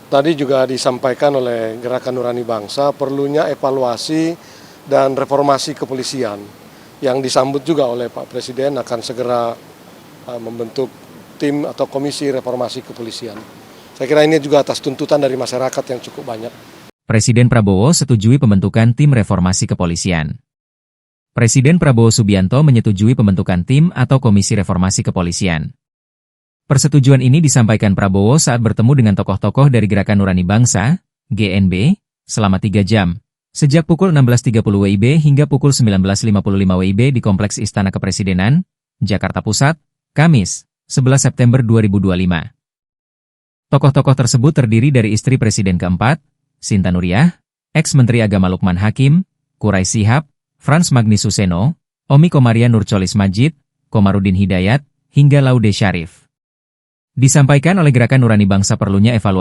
Tadi juga disampaikan oleh Gerakan Nurani Bangsa perlunya evaluasi dan reformasi kepolisian yang disambut juga oleh Pak Presiden akan segera membentuk tim atau komisi reformasi kepolisian. Saya kira ini juga atas tuntutan dari masyarakat yang cukup banyak. Presiden Prabowo setujui pembentukan tim reformasi kepolisian. Presiden Prabowo Subianto menyetujui pembentukan tim atau komisi reformasi kepolisian. Persetujuan ini disampaikan Prabowo saat bertemu dengan tokoh-tokoh dari Gerakan Nurani Bangsa, GNB, selama 3 jam, sejak pukul 16.30 WIB hingga pukul 19.55 WIB di Kompleks Istana Kepresidenan, Jakarta Pusat, Kamis, 11 September 2025. Tokoh-tokoh tersebut terdiri dari istri Presiden keempat, Sinta Nuriyah, ex-Menteri Agama Lukman Hakim, Kurai Shihab, Frans Magni Suseno, Omi Komaria Nurcholis Majid, Komarudin Hidayat, hingga Laude Syarif. Disampaikan oleh Gerakan Nurani Bangsa perlunya evaluasi